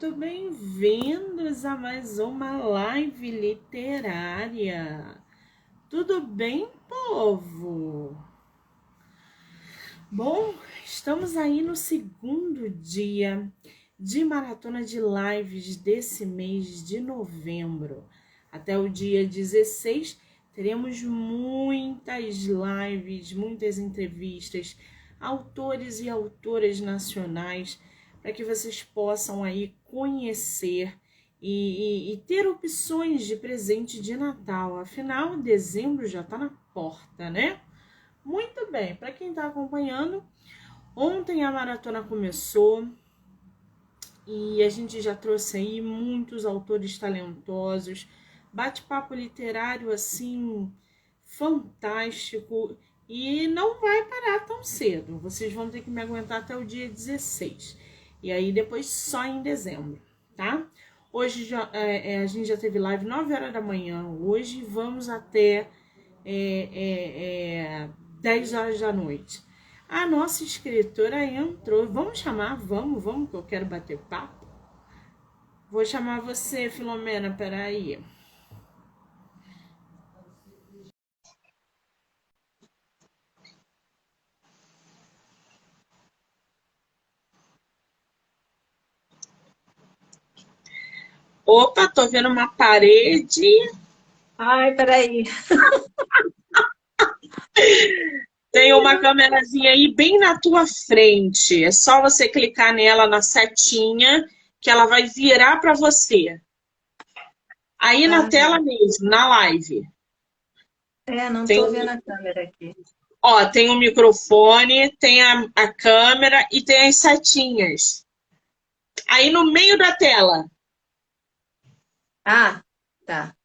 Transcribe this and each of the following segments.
muito bem-vindos a mais uma live literária. Tudo bem, povo? Bom, estamos aí no segundo dia de maratona de lives desse mês de novembro. Até o dia 16 teremos muitas lives, muitas entrevistas, autores e autoras nacionais, para que vocês possam aí conhecer e ter opções de presente de Natal. Afinal, dezembro já está na porta, né? Muito bem, para quem está acompanhando, ontem a maratona começou e a gente já trouxe aí muitos autores talentosos, bate-papo literário assim fantástico, e não vai parar tão cedo. Vocês vão ter que me aguentar até o dia 16. E aí depois só em dezembro, tá? Hoje a gente já teve live 9 horas da manhã. Hoje vamos até 10 horas da noite. A nossa escritora entrou. Vamos chamar? Vamos, que eu quero bater papo. Vou chamar você, Filomena, peraí. Opa, tô vendo uma parede. Ai, peraí. Tem uma câmerazinha aí bem na tua frente. É só você clicar nela na setinha que ela vai virar para você. Aí na Ah, tela mesmo, na live. não Tem, tô vendo a câmera aqui. ó, tem o microfone, tem a câmera e tem as setinhas. Aí no meio da tela. Ah, tá.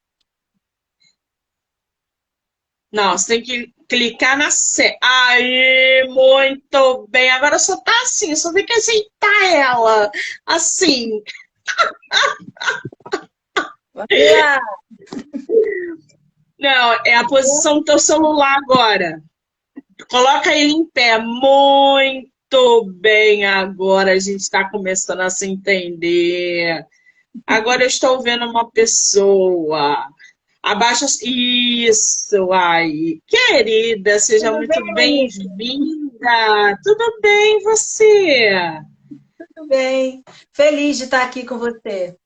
Não, você tem que clicar na seta. Aí, muito bem. Agora só tá assim, só tem que aceitar ela. Assim. Olha! Não, é a posição do teu celular agora. Coloca ele em pé. Muito bem. Agora a gente está começando a se entender. Agora eu estou vendo uma pessoa. Abaixa. Isso aí. Querida, seja Tudo muito bem, Monique? bem-vinda. Tudo bem, você? Tudo bem. Feliz de estar aqui com você.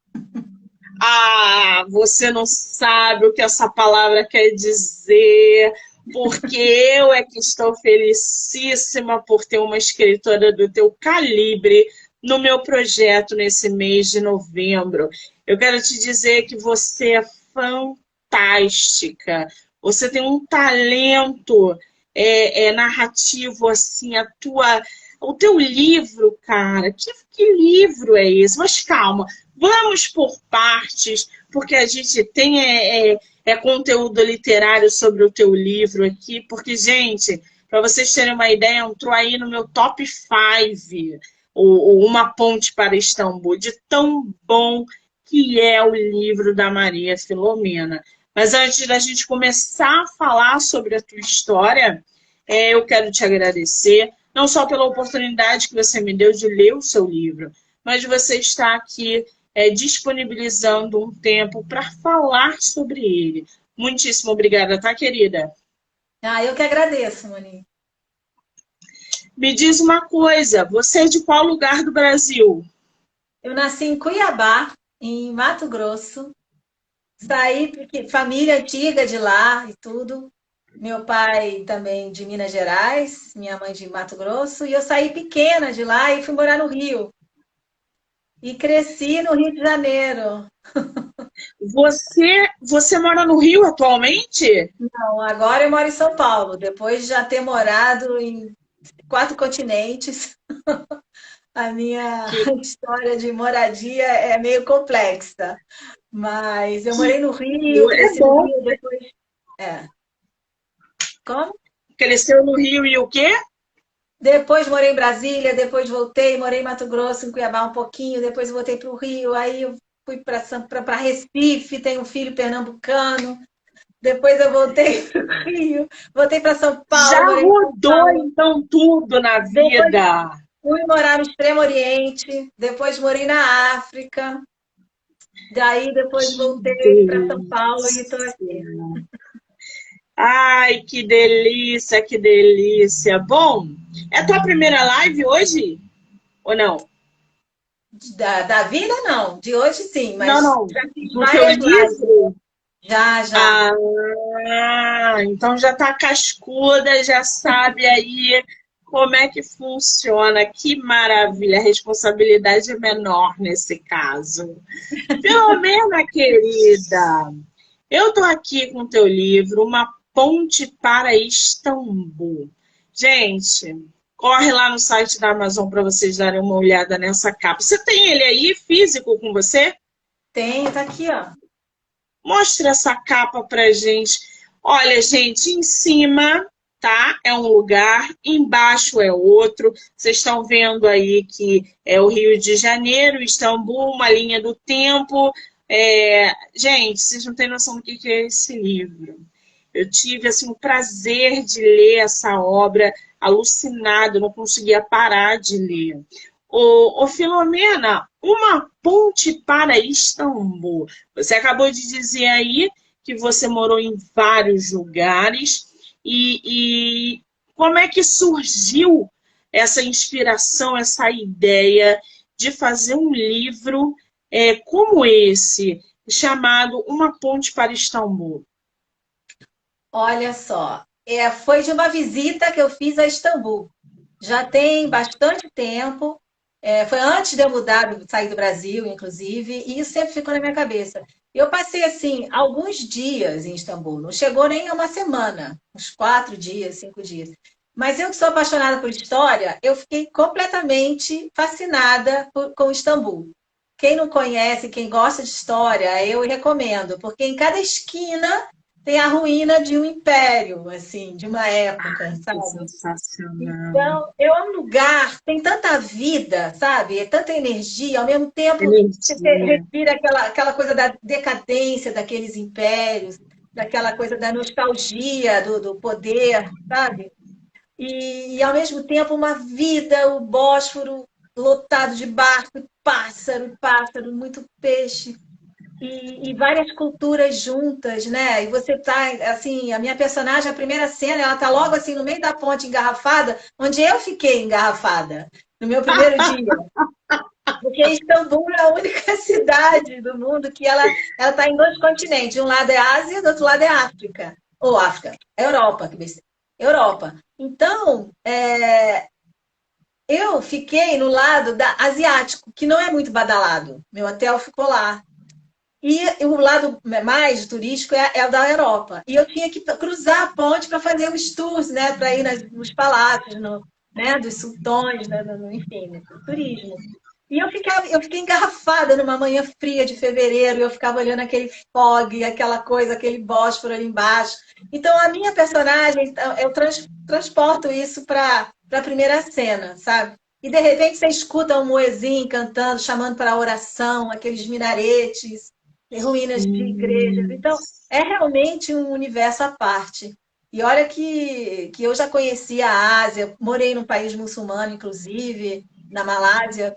Ah, você não sabe o que essa palavra quer dizer, porque eu é que estou felicíssima por ter uma escritora do teu calibre no meu projeto nesse mês de novembro. Eu quero te dizer que você é fantástica, você tem um talento narrativo, assim, o teu livro, cara, que livro é esse? Mas calma, vamos por partes, porque a gente tem conteúdo literário sobre o teu livro aqui, porque, gente, para vocês terem uma ideia, entrou aí no meu top 5, Uma Ponte para Istambul, de tão bom que é o livro da Maria Filomena. Mas antes da gente começar a falar sobre a tua história, eu quero te agradecer, não só pela oportunidade que você me deu de ler o seu livro, mas de você estar aqui disponibilizando um tempo para falar sobre ele. Muitíssimo obrigada, tá, querida? Ah, eu que agradeço, Monique. Me diz uma coisa, você é de qual lugar do Brasil? Eu nasci em Cuiabá, em Mato Grosso. Saí porque família antiga de lá e tudo. Meu pai também de Minas Gerais, minha mãe de Mato Grosso, e eu saí pequena de lá e fui morar no Rio. E cresci no Rio de Janeiro. Você mora no Rio atualmente? Não, agora eu moro em São Paulo, depois de já ter morado em 4 continentes. A minha Que, história de moradia é meio complexa, mas eu morei no Rio, é cresci no bom. Rio, depois. É. Como? Cresceu no Rio e o quê? Depois morei em Brasília, depois voltei, morei em Mato Grosso, em Cuiabá um pouquinho, depois voltei para o Rio, aí eu fui para Recife, tenho um filho pernambucano, depois eu voltei para o Rio, voltei para São Já Paulo, morei em São rodou Paulo. então tudo na Depois vida. Fui morar no Extremo Oriente, depois morei na África, daí depois Que voltei para São Paulo e estou aqui. delícia! Ai, que delícia, que delícia. Bom, é a tua primeira live hoje? Ou não? Da vida, não. De hoje, sim, Não, mas não. já fiz Do teu várias lives. livro? Já, já. Então já tá cascuda, já sabe aí como é que funciona. Que maravilha, a responsabilidade é menor nesse caso. Filomena, querida, eu tô aqui com o teu livro, Uma Ponte para Istambul. Gente, corre lá no site da Amazon para vocês darem uma olhada nessa capa. Você tem ele aí físico com você? Tem, tá aqui, ó. Mostra essa capa pra gente. Olha, gente, em cima, tá? É um lugar, embaixo é outro. Vocês estão vendo aí que é o Rio de Janeiro, Istambul, uma linha do tempo. Gente, vocês não têm noção do que é esse livro. Eu tive assim, o prazer de ler essa obra alucinado, não conseguia parar de ler. Filomena, Uma Ponte para Istambul. Você acabou de dizer aí que você morou em vários lugares e como é que surgiu essa inspiração, essa ideia de fazer um livro como esse, chamado Uma Ponte para Istambul? Olha só, foi de uma visita que eu fiz a Istambul. Já tem bastante tempo. Foi antes de eu mudar, sair do Brasil, inclusive, e isso sempre ficou na minha cabeça. Eu passei, assim, alguns dias em Istambul. Não chegou nem a uma semana, uns 4 dias, 5 dias. Mas eu que sou apaixonada por história, eu fiquei completamente fascinada com Istambul. Quem não conhece, quem gosta de história, eu recomendo, porque em cada esquina tem a ruína de um império, assim, de uma época, Que sabe? sensacional. Então, é um lugar, tem tanta vida, sabe? É tanta energia, ao mesmo tempo você Energia. respira aquela coisa da decadência daqueles impérios, daquela coisa da nostalgia do poder, sabe? E ao mesmo tempo uma vida, o Bósforo lotado de barco, pássaro, pássaro, muito peixe e várias culturas juntas, né? E você tá, assim, a minha personagem, a primeira cena, ela tá logo assim no meio da ponte engarrafada, onde eu fiquei engarrafada no meu primeiro dia. Porque Istambul é a única cidade do mundo que ela está em dois continentes. De um lado é Ásia, do outro lado é África. Ou África, Europa, que besteira. Europa. Então, eu fiquei no lado da asiático, que não é muito badalado. Meu hotel ficou lá. E o lado mais turístico é o da Europa. E eu tinha que cruzar a ponte para fazer os tours, né? Para ir nos palácios, né? Dos sultões, né? Enfim, no turismo. E eu fiquei engarrafada numa manhã fria de fevereiro, e eu ficava olhando aquele fog, aquela coisa, aquele Bósforo ali embaixo. Então, a minha personagem, então, eu transporto isso para a primeira cena, sabe? E de repente você escuta um muezzin cantando, chamando para a oração, aqueles minaretes, ruínas de igrejas. Então, é realmente um universo à parte. E olha que eu já conhecia a Ásia, morei num país muçulmano, inclusive, na Malásia,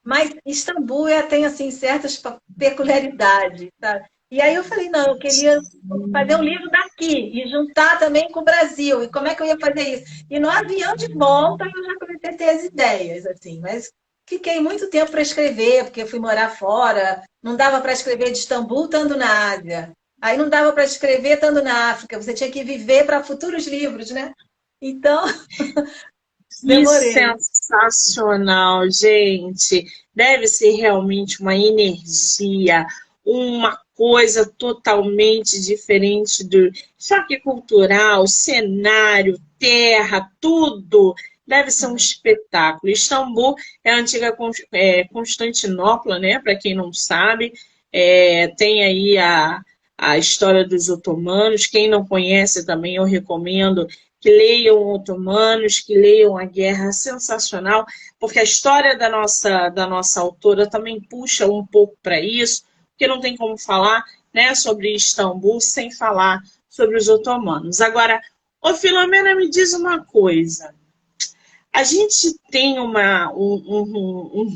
mas Istambul tem assim certas peculiaridades, sabe? E aí eu falei, não, eu queria fazer um livro daqui e juntar também com o Brasil. E como é que eu ia fazer isso? E no avião de volta eu já comecei a ter as ideias, assim, mas fiquei muito tempo para escrever, porque eu fui morar fora, não dava para escrever de Istambul estando na Ásia. Aí não dava para escrever estando na África, você tinha que viver para futuros livros, né? Então, Que demorei. sensacional, gente. Deve ser realmente uma energia, uma coisa totalmente diferente do choque cultural, cenário, terra, tudo. Deve ser um espetáculo. Istambul é a antiga Constantinopla, né? Para quem não sabe, tem aí a história dos otomanos. Quem não conhece também, eu recomendo que leiam Otomanos, que leiam A Guerra, sensacional, porque a história da nossa autora também puxa um pouco para isso, porque não tem como falar, né, sobre Istambul sem falar sobre os otomanos. Agora, ô Filomena, me diz uma coisa. A gente tem um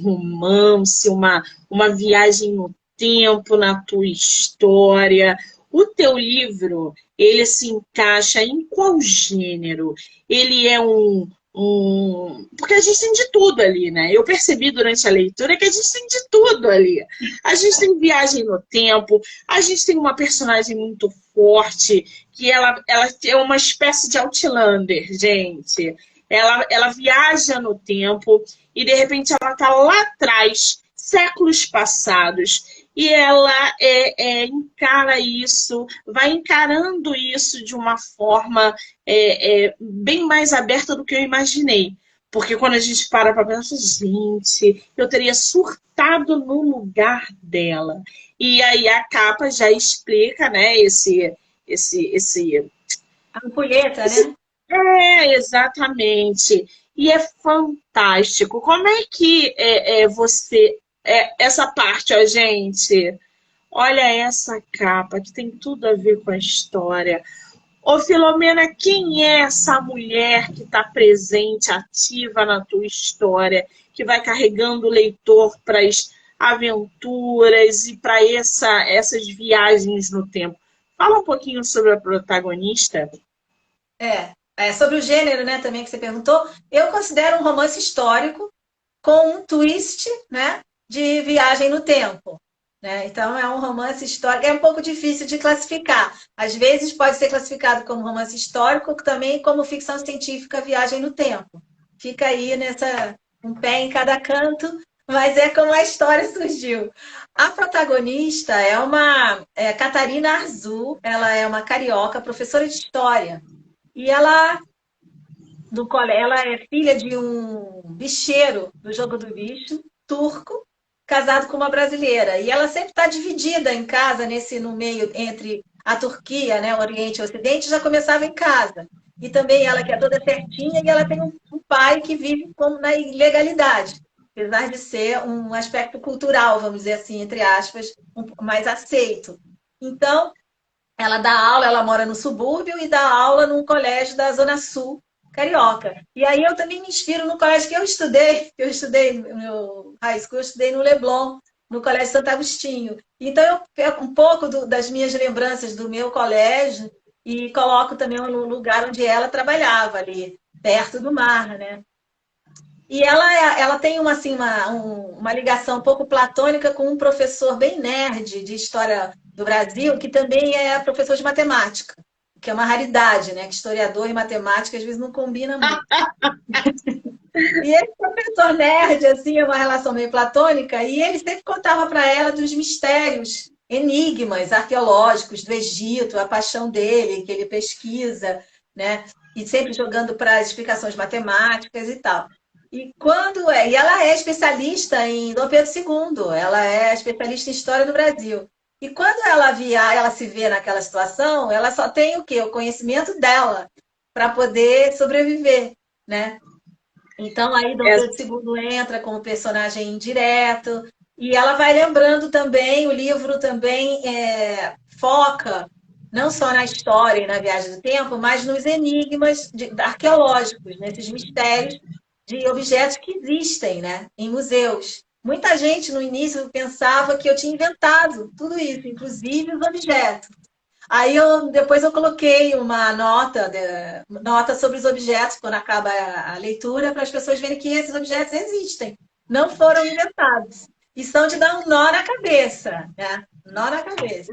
romance, uma viagem no tempo na tua história. O teu livro, ele se encaixa em qual gênero? Ele é porque a gente tem de tudo ali, né? Eu percebi durante a leitura que a gente tem de tudo ali. A gente tem viagem no tempo, a gente tem uma personagem muito forte, que ela é uma espécie de Outlander, gente. Ela viaja no tempo e, de repente, ela está lá atrás, séculos passados, e ela encara isso, vai encarando isso de uma forma bem mais aberta do que eu imaginei. Porque quando a gente para pensar, gente, eu teria surtado no lugar dela. E aí a capa já explica, né, esse A ampulheta, né? exatamente. E é fantástico. Como é que você. Essa parte, ó, gente. Olha essa capa, que tem tudo a ver com a história. Ô, Filomena, quem é essa mulher que está presente, ativa na tua história, que vai carregando o leitor para as aventuras e para essas viagens no tempo? Fala um pouquinho sobre a protagonista. Sobre o gênero, né, também que você perguntou, eu considero um romance histórico com um twist, né, de viagem no tempo. Né? Então, é um romance histórico. É um pouco difícil de classificar. Às vezes pode ser classificado como romance histórico, também como ficção científica, viagem no tempo. Fica aí um pé em cada canto, mas é como a história surgiu. A protagonista é Catarina Arzu, ela é uma carioca, professora de história. E ela é filha de um bicheiro do Jogo do Bicho, turco, casado com uma brasileira. E ela sempre está dividida em casa, no meio entre a Turquia, né, o Oriente e o Ocidente, já começava em casa. E também ela que é toda certinha, e ela tem um pai que vive como na ilegalidade, apesar de ser um aspecto cultural, vamos dizer assim, entre aspas, mais aceito. Então, ela dá aula, ela mora no subúrbio e dá aula num colégio da Zona Sul, carioca. E aí eu também me inspiro no colégio que eu estudei no meu high school, eu estudei no Leblon, no Colégio Santo Agostinho. Então eu pego um pouco das minhas lembranças do meu colégio e coloco também no lugar onde ela trabalhava ali, perto do mar, né? E ela tem uma ligação um pouco platônica com um professor bem nerd de história do Brasil, que também é professor de matemática, que é uma raridade, né? Que historiador e matemática às vezes não combina muito. E esse professor nerd, assim, é uma relação meio platônica, e ele sempre contava para ela dos mistérios, enigmas arqueológicos do Egito, a paixão dele, que ele pesquisa, né? E sempre jogando para as explicações matemáticas e tal. E ela é especialista em Dom Pedro II, ela é especialista em história do Brasil. E quando ela se vê naquela situação, ela só tem o quê? O conhecimento dela para poder sobreviver, né? Então aí Dom Pedro II entra como personagem indireto e ela vai lembrando também, o livro também foca não só na história e na viagem do tempo, mas nos enigmas arqueológicos, nesses mistérios de objetos que existem, né, em museus. Muita gente no início pensava que eu tinha inventado tudo isso, inclusive os objetos. Aí depois eu coloquei uma nota sobre os objetos quando acaba a leitura, para as pessoas verem que esses objetos existem, não foram inventados. E são de dar um nó na cabeça, né? Nó na cabeça.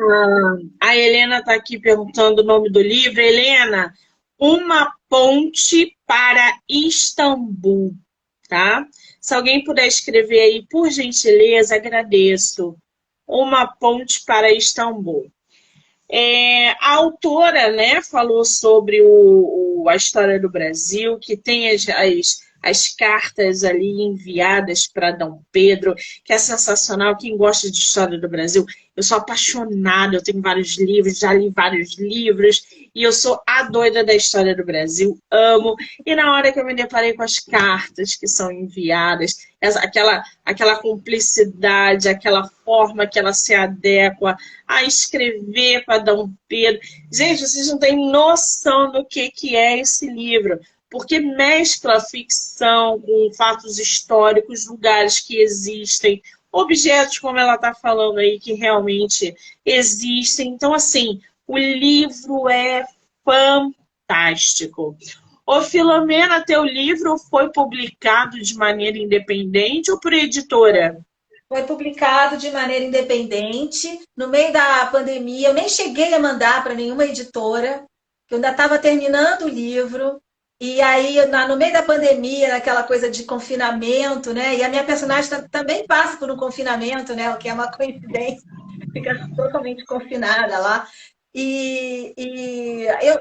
A Helena está aqui perguntando o nome do livro. Helena, Uma Ponte para Istambul, tá? Se alguém puder escrever aí, por gentileza, agradeço. Uma Ponte para Istambul. A autora, né, falou sobre a história do Brasil, que tem as cartas ali enviadas para Dom Pedro, que é sensacional. Quem gosta de história do Brasil, eu sou apaixonada, eu tenho vários livros, já li vários livros, e eu sou a doida da história do Brasil, amo. E na hora que eu me deparei com as cartas que são enviadas, aquela cumplicidade, aquela forma que ela se adequa a escrever para Dom Pedro. Gente, vocês não têm noção do que é esse livro. porque mescla ficção com fatos históricos, lugares que existem, objetos, como ela está falando aí, que realmente existem. Então, assim, o livro é fantástico. Ô, Filomena, teu livro foi publicado de maneira independente ou por editora? Foi publicado de maneira independente. No meio da pandemia, eu nem cheguei a mandar para nenhuma editora, que eu ainda estava terminando o livro. E aí, no meio da pandemia, naquela coisa de confinamento, né? E a minha personagem também passa por um confinamento, né? O que é uma coincidência, fica totalmente confinada lá.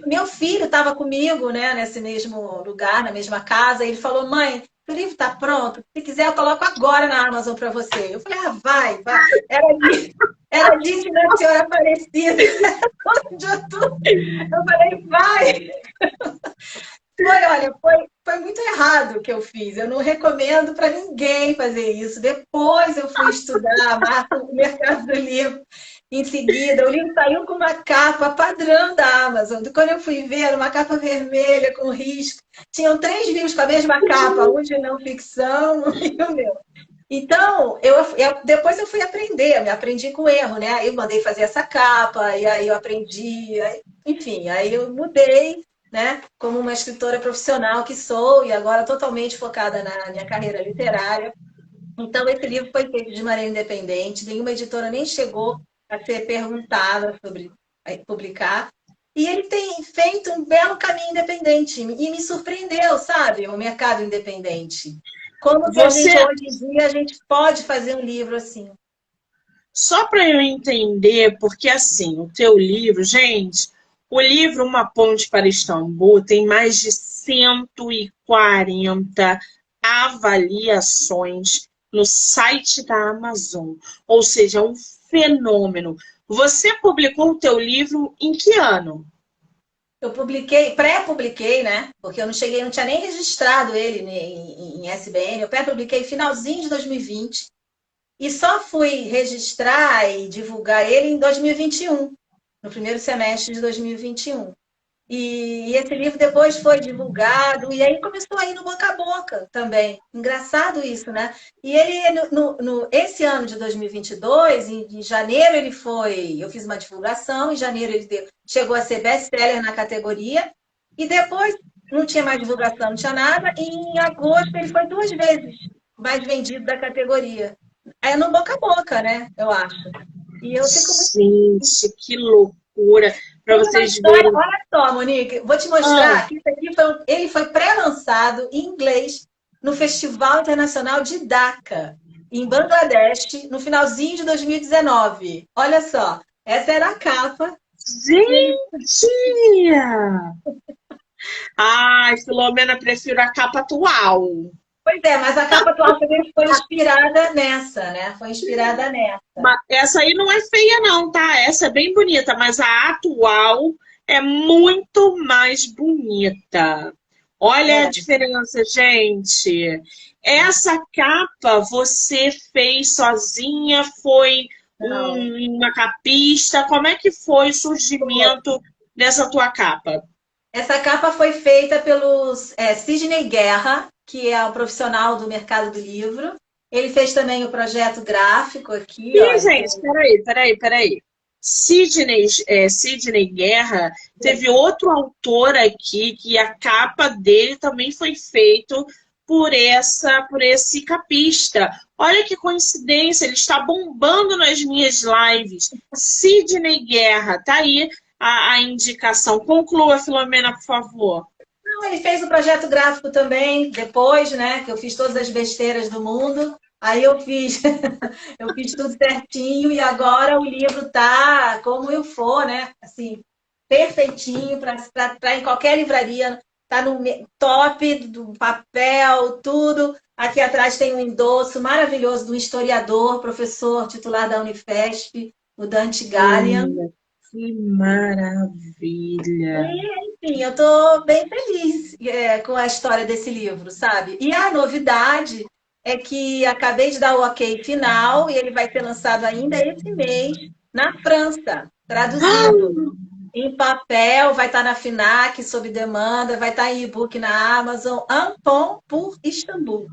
Meu filho estava comigo, né? Nesse mesmo lugar, na mesma casa. E ele falou: mãe, o livro está pronto. Se quiser, eu coloco agora na Amazon para você. Eu falei: ah, vai, vai. Era dia de Nossa Senhora Aparecida. De outubro. Eu falei: vai. Foi muito errado o que eu fiz. Eu não recomendo para ninguém fazer isso. Depois eu fui estudar a marca, o mercado do livro. Em seguida, o livro saiu com uma capa padrão da Amazon. Quando eu fui ver, era uma capa vermelha com risco. Tinham 3 livros com a mesma capa, um de não ficção e o meu. Então, depois eu fui aprender, me aprendi com erro, né? Aí eu mandei fazer essa capa, e aí eu aprendi, enfim, aí eu mudei, né? Como uma escritora profissional que sou, e agora totalmente focada na minha carreira literária. Então, esse livro foi feito de maneira independente, nenhuma editora nem chegou a ser perguntada sobre publicar. E ele tem feito um belo caminho independente, e me surpreendeu, sabe? O mercado independente. Como que Você, hoje em dia, a gente pode fazer um livro assim? só para eu entender, porque assim, o teu livro, gente, o livro Uma Ponte para Istambul tem mais de 140 avaliações no site da Amazon, ou seja, é um fenômeno. Você publicou o teu livro em que ano? Eu publiquei, pré-publiquei, né? Porque eu não cheguei, não tinha nem registrado ele em SBN. Eu pré-publiquei finalzinho de 2020 e só fui registrar e divulgar ele em 2021, no primeiro semestre de 2021. E esse livro depois foi divulgado, e aí começou a ir no boca a boca também. Engraçado isso, né? E ele, esse ano de 2022, em janeiro ele foi. Eu fiz uma divulgação, em janeiro ele chegou a ser best-seller na categoria, e depois não tinha mais divulgação, não tinha nada, e em agosto ele foi 2 vezes mais vendido da categoria. É no boca a boca, né? Eu acho. E eu fico muito. Gente, que loucura! Para Tem uma vocês história, verem. olha só, Monique, vou te Ah, mostrar que isso aqui ele foi pré-lançado em inglês no Festival Internacional de Dhaka, em Bangladesh, no finalzinho de 2019. Olha só, essa era a capa. gente! Ai, Filomena, prefiro a capa atual. Pois é, mas a capa atual também foi inspirada nessa, né? Foi inspirada nessa. Essa aí não é feia, não, tá? Essa é bem bonita, mas a atual é muito mais bonita. Olha a É, diferença, gente. Essa capa você fez sozinha? Foi não. uma capista? Como é que foi o surgimento dessa tua capa? Essa capa foi feita pelo Sidney Guerra, que é um profissional do mercado do livro. Ele fez também o projeto gráfico aqui, ó. Ih, gente, peraí. Sidney Guerra teve outro autor aqui que a capa dele também foi feito por esse capista. Olha que coincidência, ele está bombando nas minhas lives. Sidney Guerra, tá aí a indicação. Conclua, Filomena, por favor. Não, ele fez o projeto gráfico também, depois, né? Que eu fiz todas as besteiras do mundo. Aí eu fiz, eu fiz tudo certinho e agora o livro tá como eu for, né? Assim, perfeitinho para em qualquer livraria. Tá no top do papel, tudo. Aqui atrás tem um endosso maravilhoso de um historiador, professor titular da Unifesp, o Dante Gallian. Olha, que maravilha. Enfim, eu estou bem feliz com a história desse livro, sabe? E a novidade é que acabei de dar o ok final e ele vai ser lançado ainda esse mês na França, traduzido. em papel, vai estar na FINAC, sob demanda, vai estar em e-book na Amazon. Ampon por Istambul.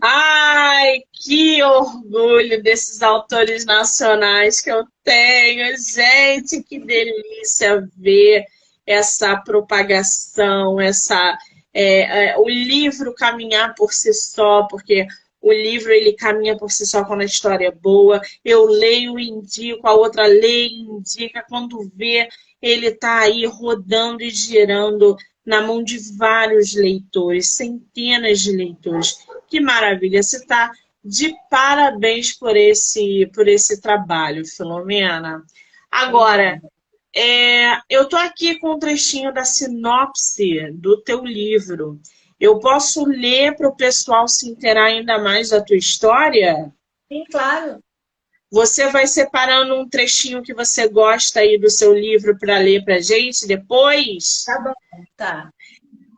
Ai, que orgulho desses autores nacionais que eu tenho. Gente, que delícia ver essa propagação, o livro caminhar por si só, porque o livro ele caminha por si só quando a história é boa. Eu leio e indico, a outra lê e indica. Quando vê, ele está aí rodando e girando na mão de vários leitores, centenas de leitores. Que maravilha! Você está de parabéns por esse trabalho, Filomena. Agora, eu estou aqui com um trechinho da sinopse do teu livro. Eu posso ler para o pessoal se inteirar ainda mais da tua história? Sim, claro. Você vai separando um trechinho que você gosta aí do seu livro para ler para a gente depois? Tá bom. Tá.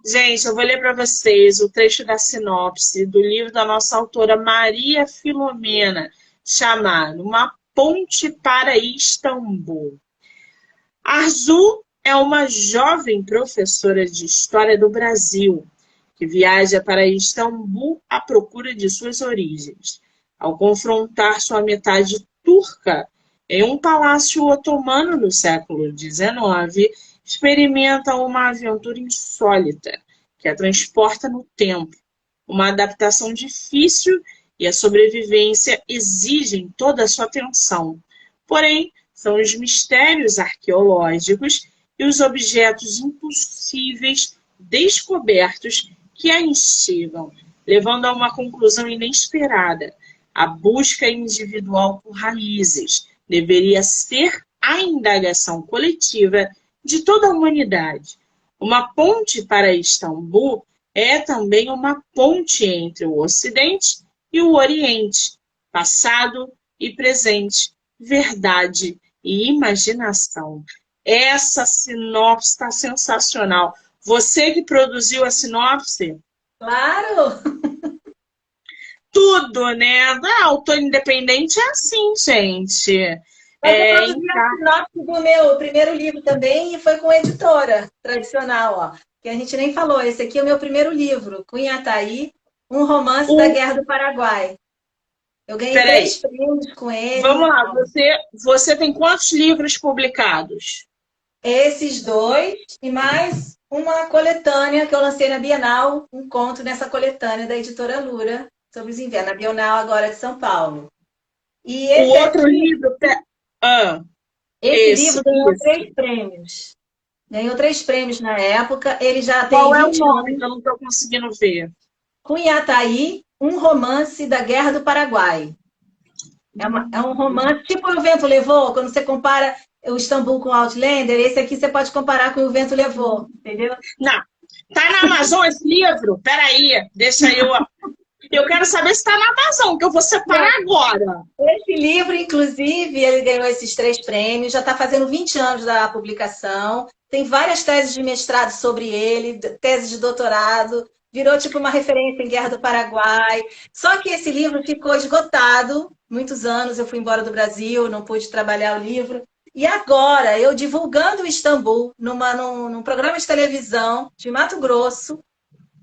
Gente, eu vou ler para vocês o trecho da sinopse do livro da nossa autora Maria Filomena, chamado Uma Ponte para Istambul. Arzu é uma jovem professora de História do Brasil que viaja para Istambul à procura de suas origens. Ao confrontar sua metade turca em um palácio otomano no século XIX, experimenta uma aventura insólita que a transporta no tempo. Uma adaptação difícil e a sobrevivência exigem toda a sua atenção. Porém, são os mistérios arqueológicos e os objetos impossíveis descobertos que a instigam, levando a uma conclusão inesperada. A busca individual por raízes deveria ser a indagação coletiva de toda a humanidade. Uma ponte para Istambul é também uma ponte entre o Ocidente e o Oriente, passado e presente, verdade e imaginação. Essa sinopse está sensacional. Você que produziu a sinopse? Claro! Tudo, né? Autor independente é assim, gente. Mas eu produzi a sinopse do meu primeiro livro também e foi com editora tradicional, ó. Que a gente nem falou. Esse aqui é o meu primeiro livro, Cunhataí, um romance da Guerra do Paraguai. Eu ganhei 3 prêmios com ele. Vamos lá, você tem quantos livros publicados? Esses 2 e mais uma coletânea que eu lancei na Bienal, um conto nessa coletânea da editora Lura sobre os invernos, na Bienal agora de São Paulo. E esse o outro livro... Esse livro ganhou 3 prêmios. Ganhou 3 prêmios na época. Ele já tem Qual é o 20 nome anos. que eu não estou conseguindo ver? Cunhataí, um romance da Guerra do Paraguai. É um romance, tipo O Vento Levou, quando você compara o Istambul com o Outlander, esse aqui você pode comparar com O Vento Levou, entendeu? Não. Tá na Amazon esse livro? Peraí, deixa eu... Eu quero saber se está na Amazon, que eu vou separar agora. Esse livro, inclusive, ele ganhou esses 3 prêmios, já está fazendo 20 anos da publicação, tem várias teses de mestrado sobre ele, tese de doutorado, virou tipo uma referência em Guerra do Paraguai. Só que esse livro ficou esgotado, muitos anos eu fui embora do Brasil, não pude trabalhar o livro. E agora, eu divulgando o Istambul num programa de televisão de Mato Grosso,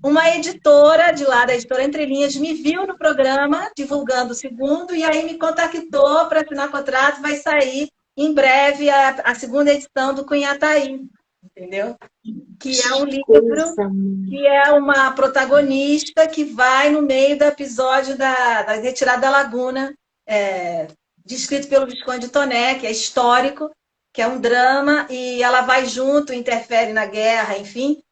uma editora de lá, da editora Entre Linhas, me viu no programa, divulgando o segundo, e aí me contactou para assinar contrato, vai sair em breve a segunda edição do Cunhataí, entendeu? Que é um livro que é uma protagonista que vai no meio do episódio da retirada da Laguna, descrito pelo Visconde de Toné, que é histórico, que é um drama, e ela vai junto, interfere na guerra, enfim.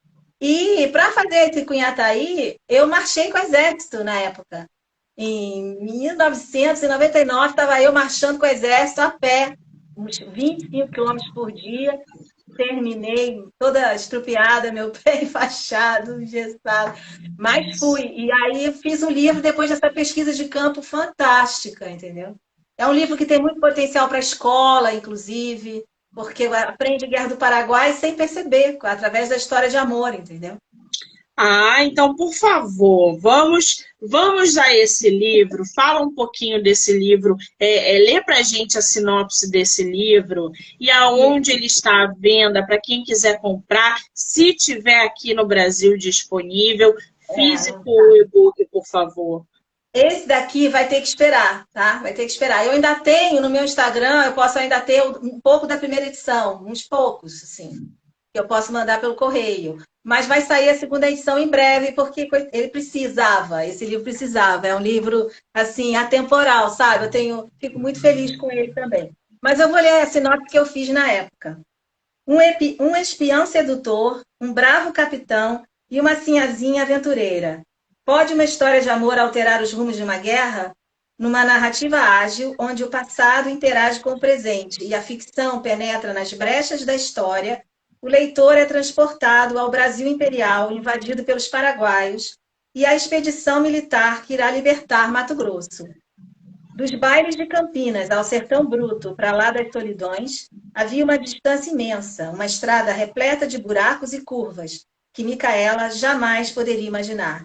E para fazer esse Cunhataí, eu marchei com o exército na época. Em 1999, estava eu marchando com o exército a pé, uns 25 quilômetros por dia. Terminei toda estrupiada, meu pé enfaixado, engessado. Mas fui. E aí fiz um livro depois dessa pesquisa de campo fantástica, entendeu? É um livro que tem muito potencial para a escola, inclusive, porque aprende Guerra do Paraguai sem perceber, através da história de amor, entendeu? Ah, então, por favor, vamos a esse livro. Fala um pouquinho desse livro. Lê para a gente a sinopse desse livro e aonde ele está à venda para quem quiser comprar, se tiver aqui no Brasil disponível, físico ou e-book, por favor. Esse daqui vai ter que esperar, tá? Vai ter que esperar. Eu ainda tenho no meu Instagram, eu posso ainda ter um pouco da primeira edição, uns poucos, assim, que eu posso mandar pelo correio. Mas vai sair a segunda edição em breve, porque ele precisava, esse livro precisava. É um livro, assim, atemporal, sabe? Fico muito feliz com ele também. Mas eu vou ler a sinopse que eu fiz na época. Um espião sedutor, um bravo capitão e uma sinhazinha aventureira. Pode uma história de amor alterar os rumos de uma guerra? Numa narrativa ágil, onde o passado interage com o presente e a ficção penetra nas brechas da história, o leitor é transportado ao Brasil imperial, invadido pelos paraguaios, e à expedição militar que irá libertar Mato Grosso. Dos bailes de Campinas ao Sertão Bruto, para lá das solidões, havia uma distância imensa, uma estrada repleta de buracos e curvas, que Micaela jamais poderia imaginar.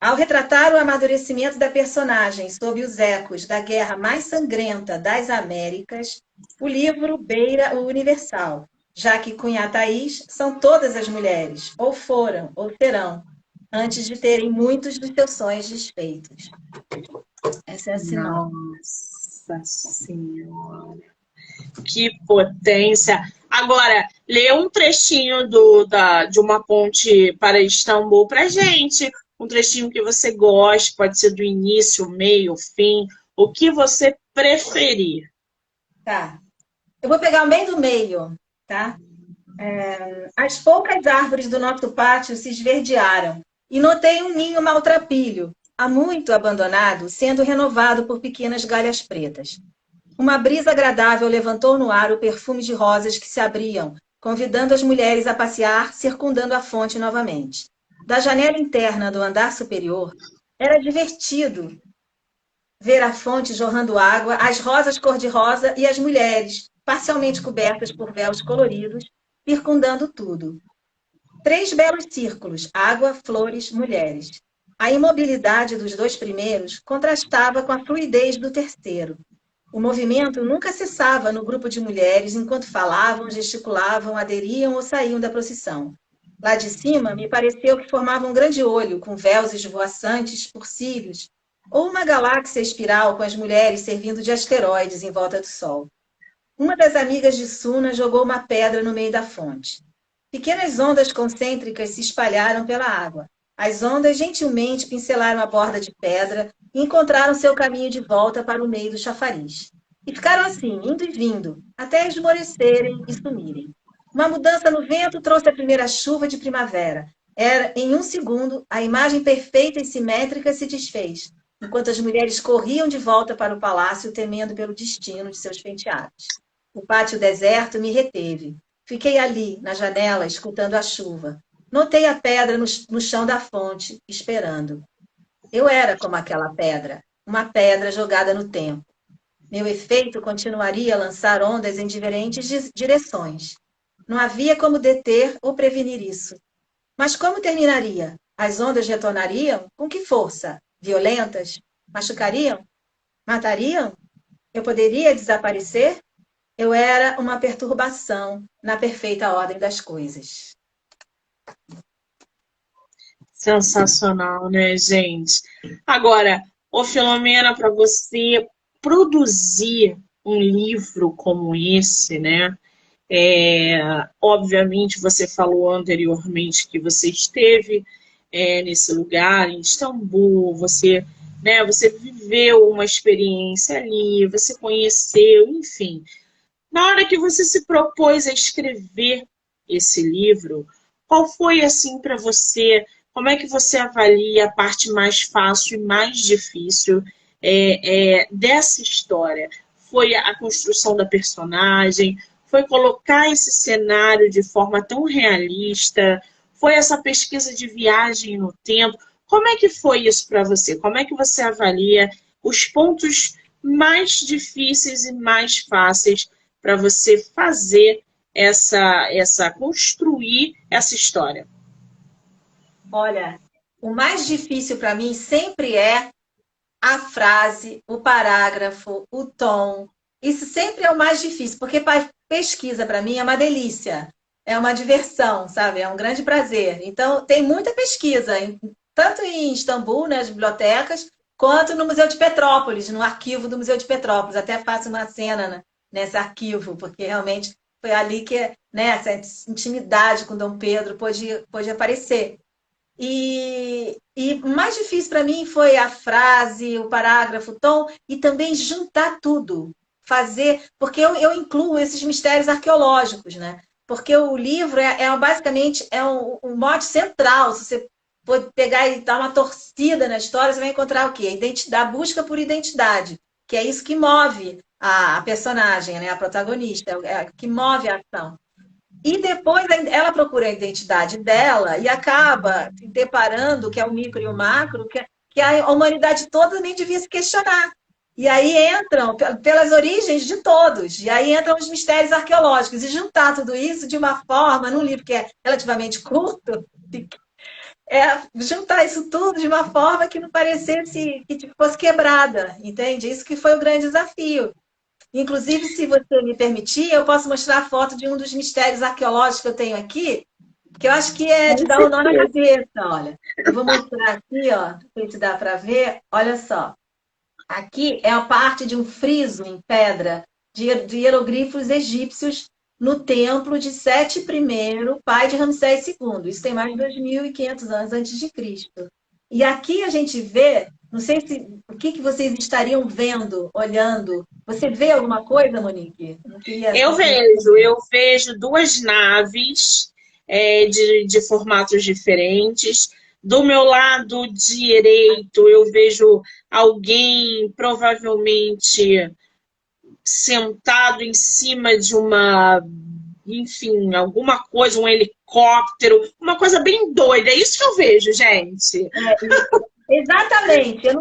Ao retratar o amadurecimento da personagem sob os ecos da guerra mais sangrenta das Américas, o livro beira o universal, já que Cunha Thaís são todas as mulheres, ou foram, ou serão, antes de terem muitos dos seus sonhos desfeitos. Essa é a sinopse. Nossa Senhora, que potência! Agora, lê um trechinho de Uma Ponte para Istambul para gente. Um trechinho que você goste, pode ser do início, meio, fim, o que você preferir. Tá. Eu vou pegar bem do meio, tá? As poucas árvores do nosso pátio se esverdearam e notei um ninho maltrapilho, há muito abandonado, sendo renovado por pequenas galhas pretas. Uma brisa agradável levantou no ar o perfume de rosas que se abriam, convidando as mulheres a passear, circundando a fonte novamente. Da janela interna do andar superior, era divertido ver a fonte jorrando água, as rosas cor-de-rosa e as mulheres, parcialmente cobertas por véus coloridos, circundando tudo. 3 belos círculos, água, flores, mulheres. A imobilidade dos 2 primeiros contrastava com a fluidez do terceiro. O movimento nunca cessava no grupo de mulheres enquanto falavam, gesticulavam, aderiam ou saíam da procissão. Lá de cima, me pareceu que formava um grande olho, com véus esvoaçantes por cílios, ou uma galáxia espiral com as mulheres servindo de asteroides em volta do Sol. Uma das amigas de Suna jogou uma pedra no meio da fonte. Pequenas ondas concêntricas se espalharam pela água. As ondas gentilmente pincelaram a borda de pedra e encontraram seu caminho de volta para o meio do chafariz. E ficaram assim, indo e vindo, até esmorecerem e sumirem. Uma mudança no vento trouxe a primeira chuva de primavera. Em um segundo, a imagem perfeita e simétrica se desfez, enquanto as mulheres corriam de volta para o palácio, temendo pelo destino de seus penteados. O pátio deserto me reteve. Fiquei ali, na janela, escutando a chuva. Notei a pedra no chão da fonte, esperando. Eu era como aquela pedra, uma pedra jogada no tempo. Meu efeito continuaria a lançar ondas em diferentes direções. Não havia como deter ou prevenir isso. Mas como terminaria? As ondas retornariam? Com que força? Violentas? Machucariam? Matariam? Eu poderia desaparecer? Eu era uma perturbação na perfeita ordem das coisas. Sensacional, né, gente? Agora, ô Filomena, para você produzir um livro como esse, né? Obviamente, você falou anteriormente que você esteve nesse lugar, em Istambul, você viveu uma experiência ali, você conheceu, enfim. Na hora que você se propôs a escrever esse livro, qual foi assim para você? Como é que você avalia a parte mais fácil e mais difícil dessa história? Foi a construção da personagem? Foi colocar esse cenário de forma tão realista? Foi essa pesquisa de viagem no tempo? Como é que foi isso para você? Como é que você avalia os pontos mais difíceis e mais fáceis para você fazer construir essa história? Olha, o mais difícil para mim sempre é a frase, o parágrafo, o tom. Isso sempre é o mais difícil, porque pesquisa para mim é uma delícia, é uma diversão, sabe? É um grande prazer. Então, tem muita pesquisa, tanto em Istambul, nas bibliotecas, quanto no Museu de Petrópolis, no arquivo do Museu de Petrópolis. Até faço uma cena nesse arquivo, porque realmente foi ali que, né, essa intimidade com Dom Pedro pôde aparecer. E o mais difícil para mim foi a frase, o parágrafo, o tom, e também juntar tudo. Fazer, porque eu incluo esses mistérios arqueológicos, né? Porque o livro basicamente um mote central. Se você for pegar e dar uma torcida na história, você vai encontrar o quê? A identidade, a busca por identidade, que é isso que move a personagem, né? A protagonista, que move a ação. E depois ela procura a identidade dela e acaba se deparando, que é o micro e o macro, que a humanidade toda nem devia se questionar. E aí entram, pelas origens de todos, e aí entram os mistérios arqueológicos. E juntar tudo isso de uma forma, num livro que é relativamente curto, juntar isso tudo de uma forma que não parecesse que fosse quebrada, entende? Isso que foi o grande desafio. Inclusive, se você me permitir, eu posso mostrar a foto de um dos mistérios arqueológicos que eu tenho aqui, que eu acho que é de Com dar um nó na certeza. cabeça, olha. Eu vou mostrar aqui, ó, não sei se dá para ver. Olha só. Aqui é a parte de um friso em pedra de hieroglifos egípcios no templo de Sete I, pai de Ramsés II. Isso tem mais de 2.500 anos antes de Cristo. E aqui a gente vê, não sei se o que vocês estariam vendo, olhando. Você vê alguma coisa, Monique? Eu não queria Eu vejo duas naves de formatos diferentes. Do meu lado direito, eu vejo alguém provavelmente sentado em cima de uma, enfim, alguma coisa, um helicóptero, uma coisa bem doida. É isso que eu vejo, gente. Exatamente. Eu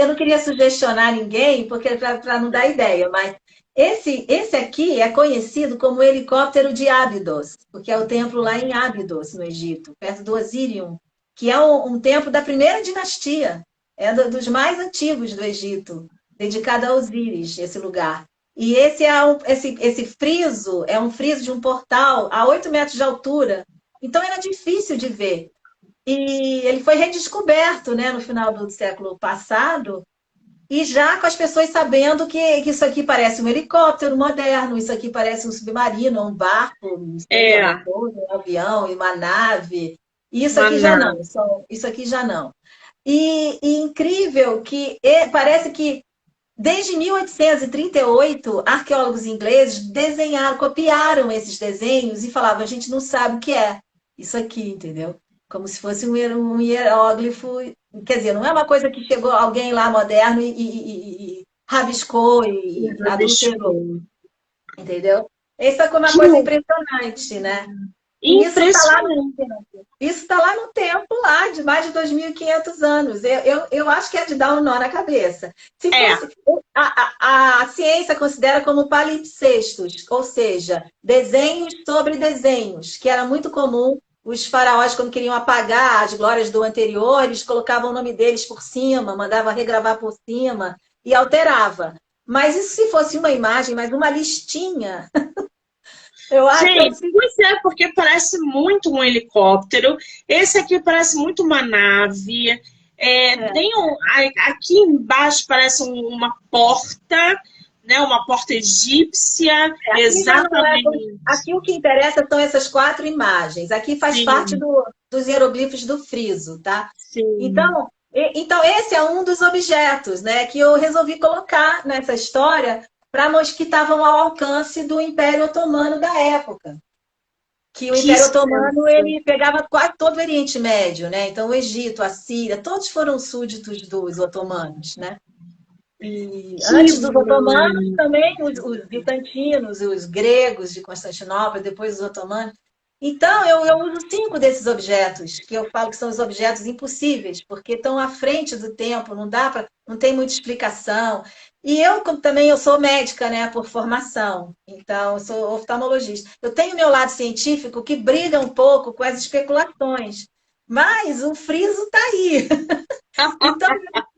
não queria sugestionar ninguém, porque para não dar ideia, mas esse aqui é conhecido como o helicóptero de Ábidos, porque é o templo lá em Ábidos, no Egito, perto do Osírion, que é um templo da primeira dinastia, é dos mais antigos do Egito, dedicado a Osíris, esse lugar. E esse friso é um friso de um portal a 8 metros de altura, então era difícil de ver. E ele foi redescoberto, né, no final do século passado, e já com as pessoas sabendo que isso aqui parece um helicóptero moderno, isso aqui parece um submarino, um barco, não sei, É, alguma coisa, um avião, uma nave. E isso uma aqui já não, nave. isso aqui já não. E incrível que parece que desde 1838, arqueólogos ingleses desenharam, copiaram esses desenhos e falavam, a gente não sabe o que é isso aqui, entendeu? Como se fosse um hieróglifo. Quer dizer, não é uma coisa que chegou alguém lá moderno e rabiscou e adulterou, Rabiscou. entendeu? Isso é uma Que coisa impressionante, né? E isso está lá no impressionante. templo. Isso está lá no templo, lá, de mais de 2.500 anos. Eu acho que é de dar um nó na cabeça. Se É, fosse. A ciência considera como palimpsestos, ou seja, desenhos sobre desenhos, que era muito comum. Os faraós, quando queriam apagar as glórias do anterior, eles colocavam o nome deles por cima, mandavam regravar por cima e alterava. Mas isso se fosse uma imagem, mas uma listinha, eu acho que eu gente, pois é, porque parece muito um helicóptero. Esse aqui parece muito uma nave. Aqui embaixo parece uma porta, né? Uma porta egípcia. aqui já não é. Exatamente. Aqui o que interessa são essas quatro imagens. Aqui faz parte Sim, dos hieroglifos do friso, tá? sim. Então, esse é um dos objetos, né, que eu resolvi colocar nessa história para mostrar que estavam ao alcance do Império Otomano da época. Que o Que Império Otomano sensacional. ele pegava quase todo o Oriente Médio, né? Então, o Egito, a Síria, todos foram súditos dos otomanos, né? E Que antes dos otomanos, maravilha. também os bizantinos, os gregos de Constantinopla, depois os otomanos. Então, eu uso 5 desses objetos, que eu falo que são os objetos impossíveis, porque estão à frente do tempo, não tem muita explicação. E eu como também eu sou médica, né, por formação, então eu sou oftalmologista. Eu tenho meu lado científico que briga um pouco com as especulações, mas o friso está aí. Então,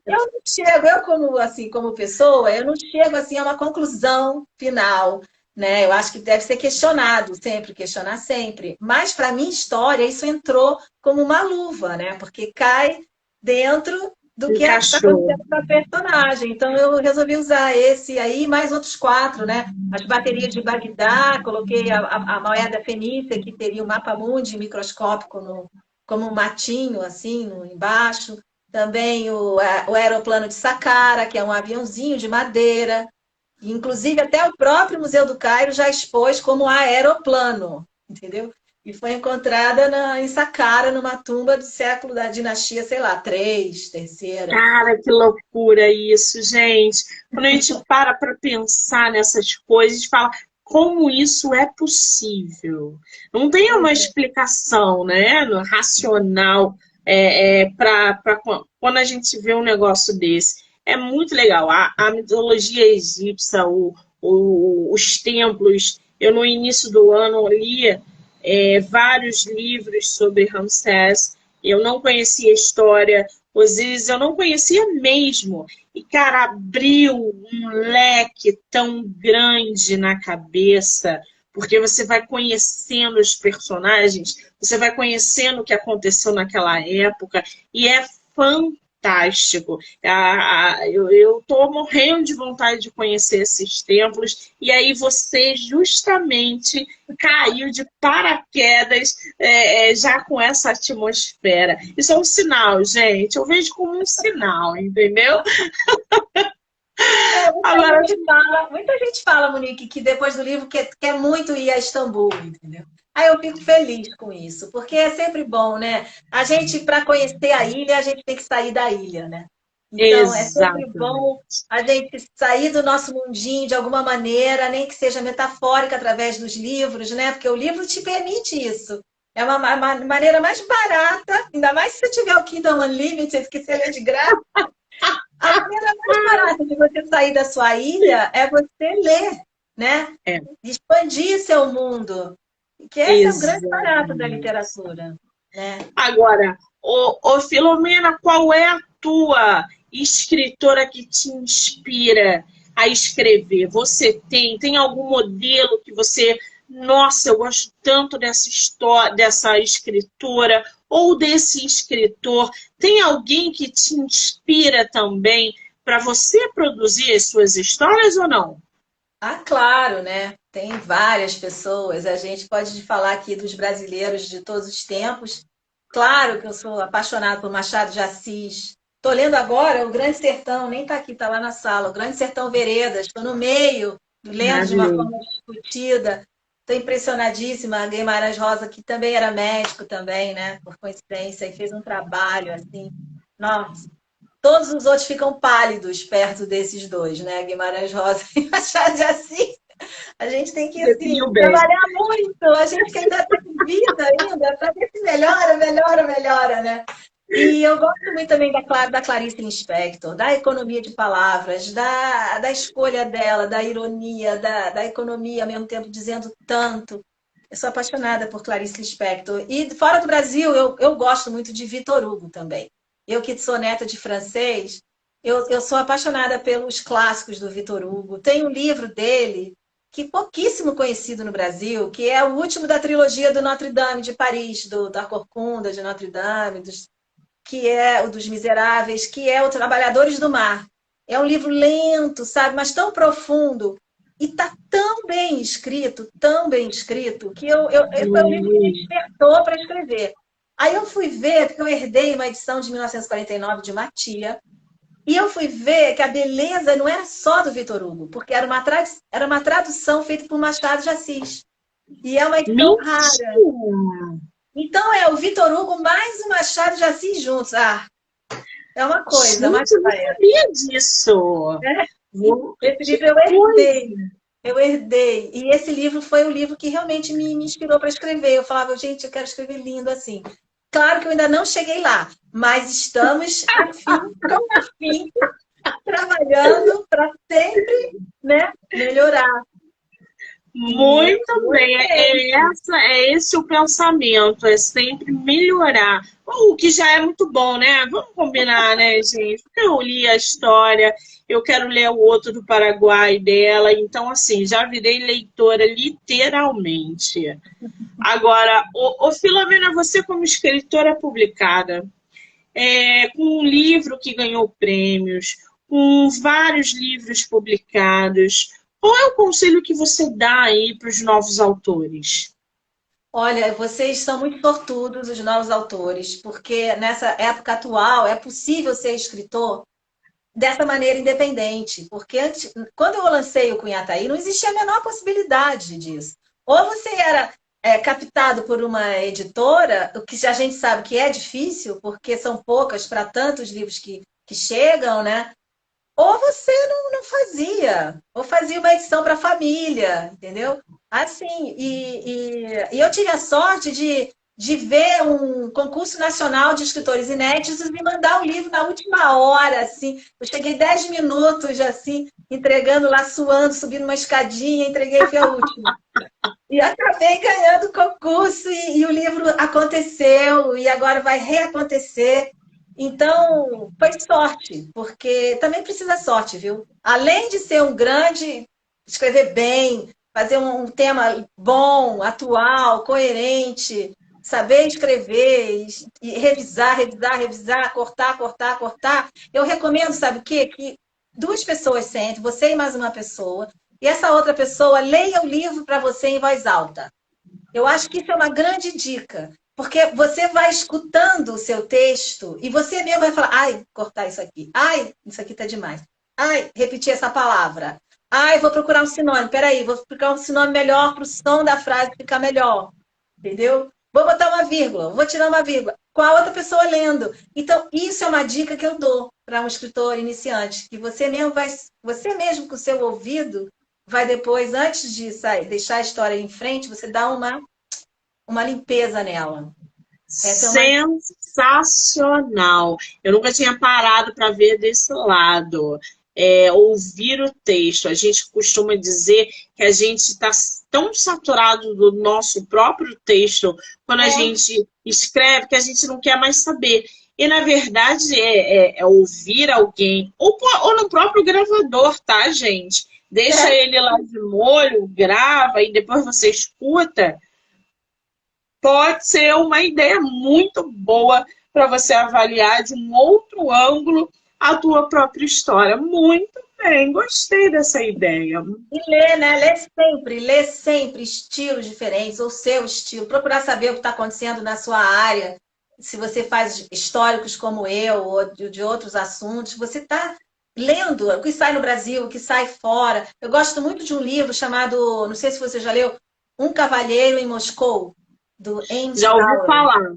eu não chego, eu como, assim, como pessoa, eu não chego assim, a uma conclusão final, né? Eu acho que deve ser questionado sempre, questionar sempre. Mas, para minha história, isso entrou como uma luva, né? Porque cai dentro do que está Encaixou. acontecendo com a personagem. Então, eu resolvi usar esse aí, mais outros 4, né? As baterias de Bagdá, coloquei a moeda fenícia, que teria o mapa mundi microscópico como um matinho, assim, embaixo. Também o aeroplano de Saqqara, que é um aviãozinho de madeira. Inclusive, até o próprio Museu do Cairo já expôs como aeroplano, entendeu? E foi encontrada em Saqqara, numa tumba do século da dinastia, sei lá, 3, terceira. Cara, que loucura isso, gente. Quando a gente para pensar nessas coisas, a gente fala como isso é possível. Não tem uma explicação, né, no racional para quando a gente vê um negócio desse. É muito legal. A mitologia egípcia, os templos. Eu, no início do ano, lia vários livros sobre Ramsés. Eu não conhecia a história. Osíris eu não conhecia mesmo. E, cara, abriu um leque tão grande na cabeça, porque você vai conhecendo os personagens, você vai conhecendo o que aconteceu naquela época, e é fantástico. Eu tô morrendo de vontade de conhecer esses templos, e aí você justamente caiu de paraquedas já com essa atmosfera. Isso é um sinal, gente. Eu vejo como um sinal, entendeu? Agora, Muita gente fala, Monique, que depois do livro quer muito ir a Istambul, entendeu? Aí eu fico feliz com isso, porque é sempre bom, né? A gente, para conhecer a ilha, a gente tem que sair da ilha, né? Então, é sempre bom exatamente. a gente sair do nosso mundinho de alguma maneira, nem que seja metafórica através dos livros, né? Porque o livro te permite isso. É uma maneira mais barata, ainda mais se você tiver o Kindle Unlimited, que você lê de graça. A maneira mais barata de você sair da sua ilha é você ler, né? É, Expandir seu mundo. Que esse é o grande barato da exatamente. literatura, né? Agora, Filomena, qual é a tua escritora que te inspira a escrever? Você tem algum modelo que você, nossa, eu gosto tanto dessa história, dessa escritora ou desse escritor? Tem alguém que te inspira também para você produzir as suas histórias ou não? Ah, claro, né? Tem várias pessoas. A gente pode falar aqui dos brasileiros de todos os tempos. Claro que eu sou apaixonada por Machado de Assis. Estou lendo agora O Grande Sertão, nem está aqui, está lá na sala. O Grande Sertão Veredas. Estou no meio, lendo de uma Maravilhoso. forma discutida. Estou impressionadíssima. Guimarães Rosa, que também era médico também, né? Por coincidência, e fez um trabalho assim. Nossa, todos os outros ficam pálidos perto desses dois, né? Guimarães Rosa e Machado de Assis. A gente tem que, assim, Definiu bem. trabalhar muito. A gente que ainda tem vida ainda, para ver se melhora, melhora, melhora, né? E eu gosto muito também da Clarice Lispector, da economia de palavras, da escolha dela, da ironia, da economia, ao mesmo tempo dizendo tanto. Eu sou apaixonada por Clarice Lispector. E fora do Brasil, eu gosto muito de Victor Hugo também. Eu que sou neta de francês, eu sou apaixonada pelos clássicos do Victor Hugo. Tem um livro dele que é pouquíssimo conhecido no Brasil, que é o último da trilogia do Notre Dame de Paris, da Corcunda de Notre Dame, que é o dos Miseráveis, que é o Trabalhadores do Mar. É um livro lento, sabe, mas tão profundo. E está tão bem escrito, que foi um livro que me despertou para escrever. Aí eu fui ver, porque eu herdei uma edição de 1949 de uma tia, e eu fui ver que a beleza não era só do Vitor Hugo, porque era uma tradução feita por Machado de Assis. E é uma edição rara. Mentira! Então é o Vitor Hugo mais o Machado de Assis juntos. Ah, é uma coisa, uma Gente, eu não joia. sabia disso. Esse Que livro eu herdei. coisa! Eu herdei. E esse livro foi o livro que realmente me inspirou para escrever. Eu falava, gente, eu quero escrever lindo assim. Claro que eu ainda não cheguei lá, mas estamos com afinco, trabalhando para sempre, né, melhorar. E Muito bem, gostei. é esse o pensamento, é sempre melhorar. O que já é muito bom, né? Vamos combinar, né, gente? Porque eu li a história, eu quero ler o outro do Paraguai dela, então, assim, já virei leitora literalmente. Agora, Filomena, você como escritora publicada, com um livro que ganhou prêmios, com vários livros publicados. Qual é o conselho que você dá aí para os novos autores? Olha, vocês são muito sortudos, os novos autores, porque nessa época atual é possível ser escritor dessa maneira independente, porque antes, quando eu lancei o Cunhataí, não existia a menor possibilidade disso. Ou você era captado por uma editora, o que a gente sabe que é difícil, porque são poucas para tantos livros que chegam, né? Ou você não fazia, ou fazia uma edição para a família, entendeu? Assim, e eu tive a sorte de ver um concurso nacional de escritores inéditos e mandar o livro na última hora, assim. Eu cheguei 10 minutos, assim, entregando lá, suando, subindo uma escadinha, entreguei, fui a última. E acabei ganhando o concurso e o livro aconteceu e agora vai reacontecer. Então, foi sorte, porque também precisa sorte, viu? Além de ser um grande, escrever bem, fazer um tema bom, atual, coerente, saber escrever e revisar, revisar, revisar, cortar, cortar, cortar. Eu recomendo, sabe o quê? Que duas pessoas sentem, você e mais uma pessoa, e essa outra pessoa leia o livro para você em voz alta. Eu acho que isso é uma grande dica, porque você vai escutando o seu texto e você mesmo vai falar: ai, cortar isso aqui, ai, isso aqui está demais, ai, repetir essa palavra, ai, vou procurar um sinônimo, peraí, vou procurar um sinônimo melhor para o som da frase ficar melhor, entendeu? Vou botar uma vírgula, vou tirar uma vírgula, com a outra pessoa lendo. Então, isso é uma dica que eu dou para um escritor iniciante, que você mesmo com o seu ouvido, vai depois, antes de sair, deixar a história em frente, você dá uma limpeza nela. Essa é uma. Sensacional! Eu nunca tinha parado para ver desse lado. Ouvir o texto. A gente costuma dizer que a gente está tão saturado do nosso próprio texto quando a É, gente escreve que a gente não quer mais saber. E, na verdade, é ouvir alguém, ou no próprio gravador, tá, gente? Deixa é, ele lá de molho, grava e depois você escuta. Pode ser uma ideia muito boa para você avaliar de um outro ângulo a tua própria história. Muito bem, gostei dessa ideia. e ler, né? Ler sempre estilos diferentes, ou seu estilo, procurar saber o que está acontecendo na sua área. Se você faz históricos como eu, ou de outros assuntos, você está lendo o que sai no Brasil, o que sai fora. Eu gosto muito de um livro chamado, não sei se você já leu, Um Cavalheiro em Moscou, do Andy Já ouvi Bauer. falar.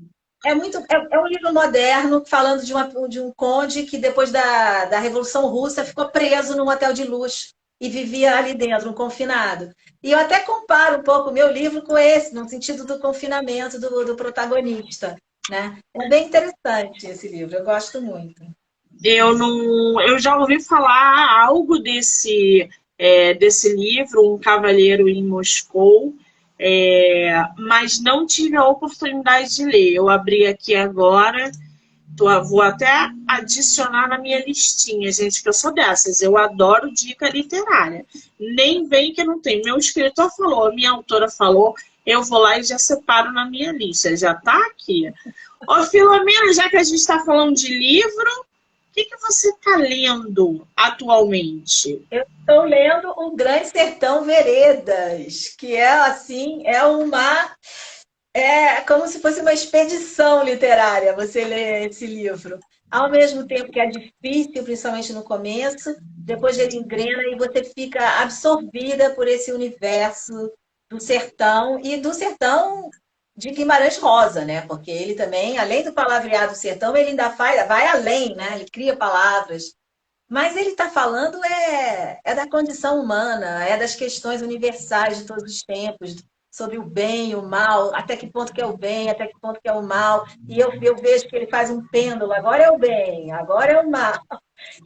É um livro moderno falando de um conde que depois da Revolução Russa ficou preso num hotel de luxo e vivia ali dentro, um confinado. E eu até comparo um pouco o meu livro com esse, no sentido do confinamento do protagonista, né? É bem interessante esse livro, eu gosto muito. Eu não, eu já ouvi falar algo desse livro, Um Cavaleiro em Moscou, mas não tive a oportunidade de ler. Eu abri aqui agora. Vou até adicionar na minha listinha, gente, que eu sou dessas. Eu adoro dica literária. Nem vem que eu não tenho. Meu escritor falou, a minha autora falou, eu vou lá e já separo na minha lista. Já tá aqui. Ô, Filomena, já que a gente está falando de livro, o que você está lendo atualmente? Eu estou lendo O Grande Sertão Veredas, que é assim, é como se fosse uma expedição literária você ler esse livro. Ao mesmo tempo que é difícil, principalmente no começo, depois ele engrena e você fica absorvida por esse universo do sertão e do sertão de Guimarães Rosa, né? Porque ele também, além do palavreado do sertão, ele ainda vai além, né? Ele cria palavras. Mas ele está falando é da condição humana, é das questões universais de todos os tempos, sobre o bem e o mal, até que ponto que é o bem, até que ponto que é o mal. E eu vejo que ele faz um pêndulo, agora é o bem, agora é o mal.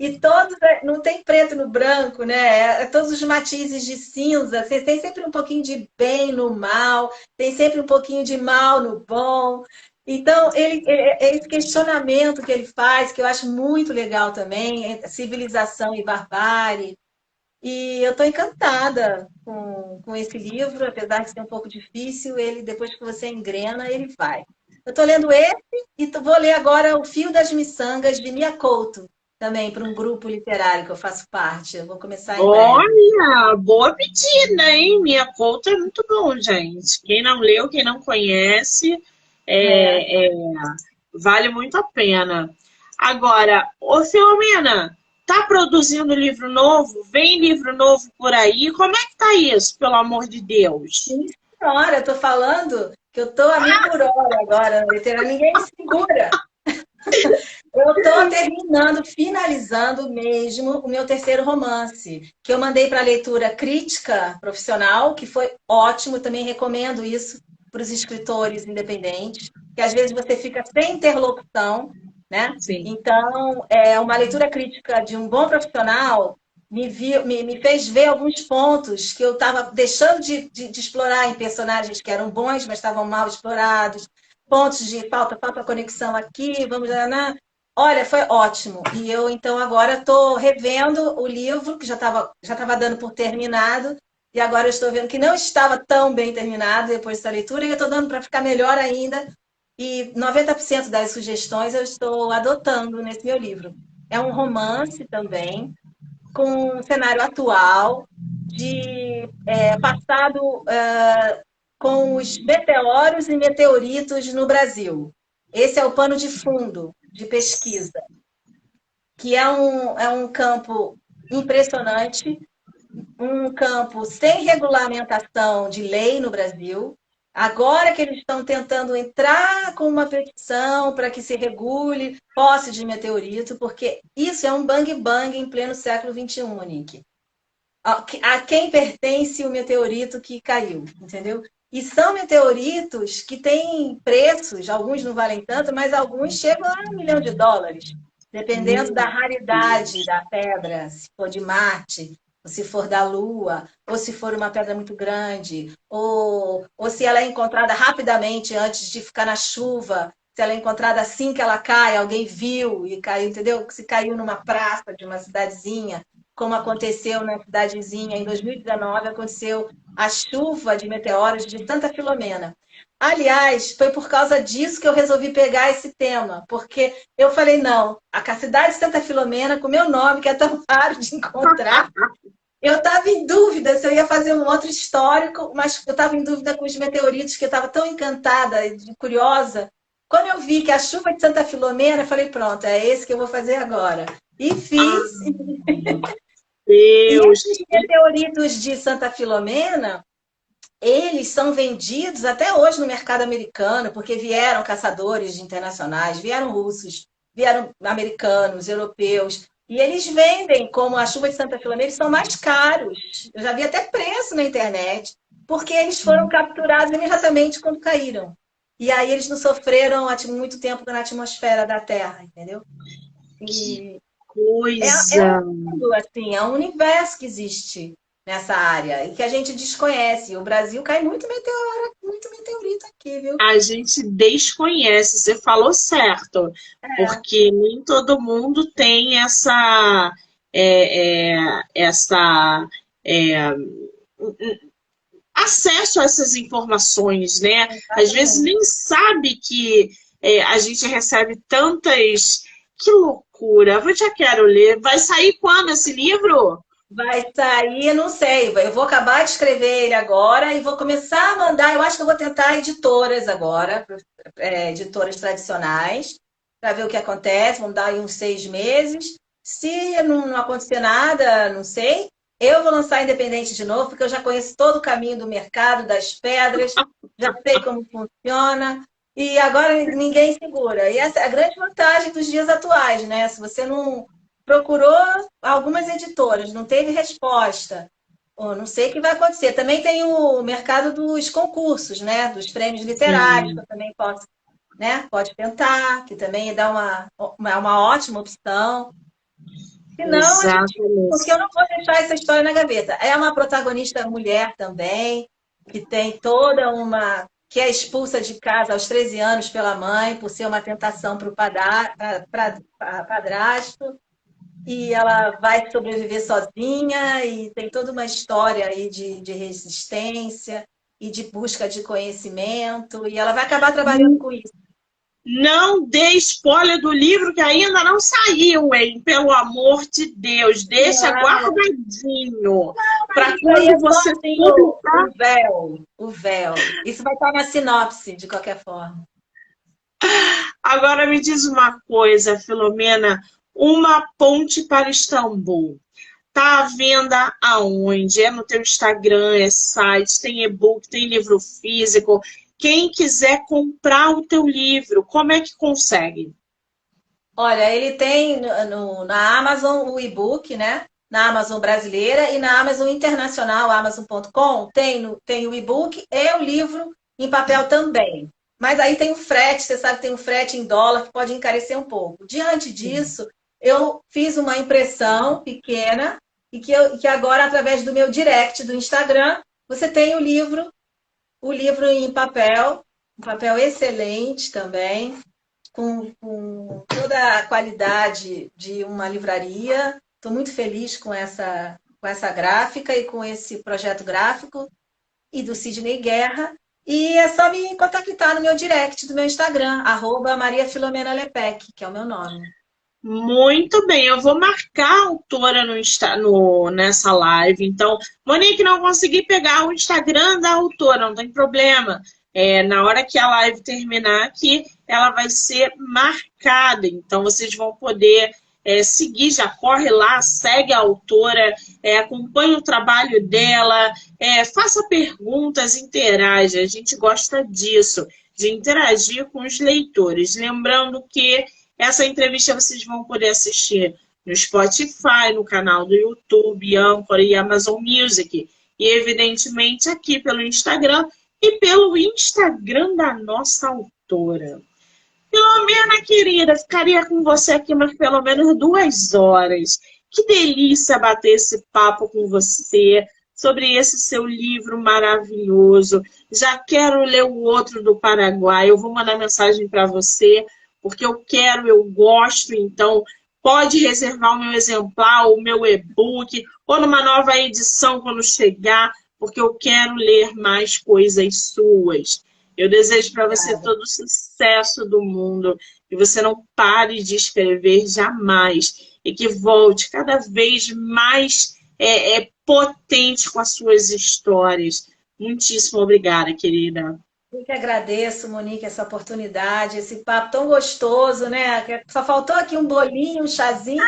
E todos, não tem preto no branco, né? Todos os matizes de cinza. Você tem sempre um pouquinho de bem no mal, tem sempre um pouquinho de mal no bom. Então, esse questionamento que ele faz, que eu acho muito legal também, entre civilização e barbárie. E eu estou encantada com esse livro, apesar de ser um pouco difícil, ele, depois que você engrena, ele vai. Eu estou lendo esse e vou ler agora O Fio das Miçangas, de Mia Couto, também para um grupo literário que eu faço parte. Eu vou começar em breve. Olha, boa pedida, hein? Minha conta é muito bom, gente. Quem não leu, quem não conhece, É. é, vale muito a pena. Agora, ô Filomena, tá produzindo livro novo? Vem livro novo por aí? Como é que tá isso, pelo amor de Deus? Sim, senhora, eu estou falando que eu estou a mil por hora agora, na literária, ninguém me segura. Eu estou terminando, finalizando mesmo o meu terceiro romance, que eu mandei para leitura crítica profissional, que foi ótimo, também recomendo isso para os escritores independentes, que às vezes você fica sem interlocução, né? Sim. Então, uma leitura crítica de um bom profissional me fez ver alguns pontos que eu estava deixando de explorar em personagens que eram bons, mas estavam mal explorados, pontos de falta conexão aqui, vamos lá. Olha, foi ótimo. E eu, então, agora estou revendo o livro, que já tava dando por terminado, e agora eu estou vendo que não estava tão bem terminado depois dessa leitura, e eu estou dando para ficar melhor ainda. E 90% das sugestões eu estou adotando nesse meu livro. É um romance também, com um cenário atual, de passado com os meteoros e meteoritos no Brasil. Esse é o pano de fundo de pesquisa, que é um campo impressionante, um campo sem regulamentação de lei no Brasil. Agora que eles estão tentando entrar com uma petição para que se regule posse de meteorito, porque isso é um bang-bang em pleno século XXI, Monique. A quem pertence o meteorito que caiu, entendeu? E são meteoritos que têm preços, alguns não valem tanto, mas alguns chegam a US$ 1 milhão, dependendo da Meu raridade Deus. da pedra, se for de Marte, ou se for da Lua, ou se for uma pedra muito grande, ou se ela é encontrada rapidamente antes de ficar na chuva, se ela é encontrada assim que ela cai, alguém viu e caiu, entendeu? Se caiu numa praça de uma cidadezinha, como aconteceu na cidadezinha em 2019, aconteceu a chuva de meteoros de Santa Filomena. Aliás, foi por causa disso que eu resolvi pegar esse tema, porque eu falei, não, a cidade de Santa Filomena, com meu nome, que é tão raro de encontrar, eu estava em dúvida se eu ia fazer um outro histórico, mas eu estava em dúvida com os meteoritos, que eu estava tão encantada e curiosa. Quando eu vi que a chuva de Santa Filomena, eu falei, pronto, é esse que eu vou fazer agora. E Ah, fiz, e Deus. esses meteoritos de Santa Filomena, eles são vendidos até hoje no mercado americano, porque vieram caçadores internacionais, vieram russos, vieram americanos, europeus, e eles vendem como a chuva de Santa Filomena, eles são mais caros. Eu já vi até preço na internet, porque eles foram capturados imediatamente quando caíram. E aí eles não sofreram muito tempo na atmosfera da Terra, entendeu? Que E é um coisa. mundo, assim, é um universo que existe nessa área e que a gente desconhece. O Brasil cai muito meteorito aqui, viu? A gente desconhece, você falou certo, porque nem todo mundo tem essa é, acesso a essas informações, né? Às vezes Exatamente. nem sabe que a gente recebe tantas. Que loucura! Eu já quero ler. Vai sair quando esse livro? Vai sair, não sei. Eu vou acabar de escrever ele agora e vou começar a mandar. Eu acho que eu vou tentar editoras agora, editoras tradicionais, para ver o que acontece. Vamos dar aí uns 6 meses. Se não acontecer nada, não sei. Eu vou lançar independente de novo, porque eu já conheço todo o caminho do mercado, das pedras, já sei como funciona. E agora ninguém segura. E essa é a grande vantagem dos dias atuais, né? Se você não procurou algumas editoras, não teve resposta. Eu não sei o que vai acontecer. Também tem o mercado dos concursos, né? Dos prêmios literários, que Sim, eu também posso, né? Pode tentar, que também dá uma ótima opção. Senão, a gente. Porque eu exatamente. não vou deixar essa história na gaveta. É uma protagonista mulher também, que tem toda uma. Que é expulsa de casa aos 13 anos pela mãe, por ser uma tentação para o padrasto, e ela vai sobreviver sozinha, e tem toda uma história aí de resistência e de busca de conhecimento, e ela vai acabar trabalhando com isso. Não dê spoiler do livro que ainda não saiu, hein? Pelo amor de Deus, deixa Não, guardadinho para isso aí quando é só você assim publicar. o véu, o véu. Isso vai estar na sinopse, de qualquer forma. Agora me diz uma coisa, Filomena, Uma Ponte para Istambul. Tá à venda aonde? É no teu Instagram, é site, tem e-book, tem livro físico. Quem quiser comprar o teu livro, como é que consegue? Olha, ele tem na Amazon o e-book, né? Na Amazon brasileira e na Amazon internacional, amazon.com, tem o e-book e o livro em papel também. Mas aí tem o frete, você sabe que tem o frete em dólar que pode encarecer um pouco. Diante disso, eu fiz uma impressão pequena e que agora, através do meu direct do Instagram, você tem o livro em papel, um papel excelente também com toda a qualidade de uma livraria. Estou muito feliz com essa gráfica e com esse projeto gráfico e do Sidney Guerra. E é só me contactar no meu direct do meu Instagram, Maria Filomena Lepec, que é o meu nome. Muito bem, eu vou marcar a autora nessa live. Então, Monique, não consegui pegar o Instagram da autora, não tem problema. Na hora que a live terminar aqui, ela vai ser marcada. Então, vocês vão poder seguir, já corre lá, segue a autora, acompanha o trabalho dela, faça perguntas, interaja. A gente gosta disso, de interagir com os leitores. Lembrando que essa entrevista vocês vão poder assistir no Spotify, no canal do YouTube, Anchor e Amazon Music. E, evidentemente, aqui pelo Instagram e pelo Instagram da nossa autora. Filomena, querida, ficaria com você aqui mais pelo menos 2 horas. Que delícia bater esse papo com você sobre esse seu livro maravilhoso. Já quero ler o outro do Paraguai. Eu vou mandar mensagem para você, porque eu quero, eu gosto. Então, pode reservar o meu exemplar, o meu e-book, ou numa nova edição quando chegar, porque eu quero ler mais coisas suas. Eu desejo para você todo o sucesso do mundo, que você não pare de escrever jamais e que volte cada vez mais potente com as suas histórias. Muitíssimo obrigada, querida. Eu que agradeço, Monique, essa oportunidade, esse papo tão gostoso, né? Só faltou aqui um bolinho, um chazinho.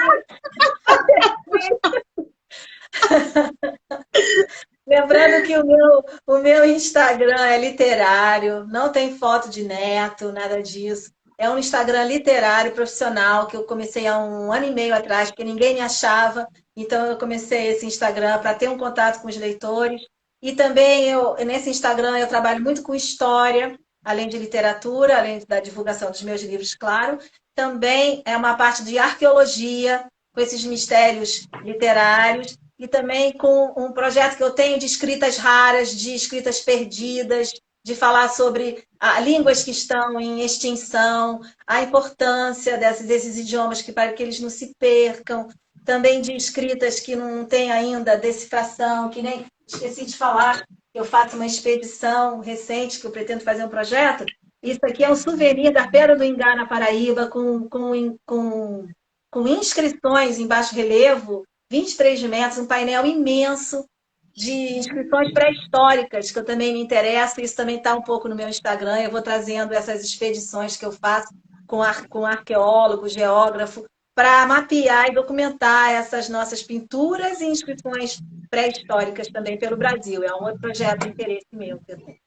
Lembrando que o meu Instagram é literário, não tem foto de neto, nada disso. É um Instagram literário profissional que eu comecei há 1 ano e meio atrás, porque ninguém me achava. Então eu comecei esse Instagram para ter um contato com os leitores. E também nesse Instagram eu trabalho muito com história, além de literatura, além da divulgação dos meus livros, claro. Também é uma parte de arqueologia, com esses mistérios literários e também com um projeto que eu tenho de escritas raras, de escritas perdidas, de falar sobre línguas que estão em extinção, a importância desses idiomas para que eles não se percam, também de escritas que não têm ainda decifração, que nem esqueci de falar, eu faço uma expedição recente, que eu pretendo fazer um projeto. Isso aqui é um souvenir da Pedra do Ingá, na Paraíba, com inscrições em baixo relevo, 23 metros, um painel imenso de inscrições pré-históricas, que eu também me interesso, isso também está um pouco no meu Instagram, eu vou trazendo essas expedições que eu faço com arqueólogo, geógrafo, para mapear e documentar essas nossas pinturas e inscrições pré-históricas também pelo Brasil. É um outro projeto de interesse meu que eu tenho.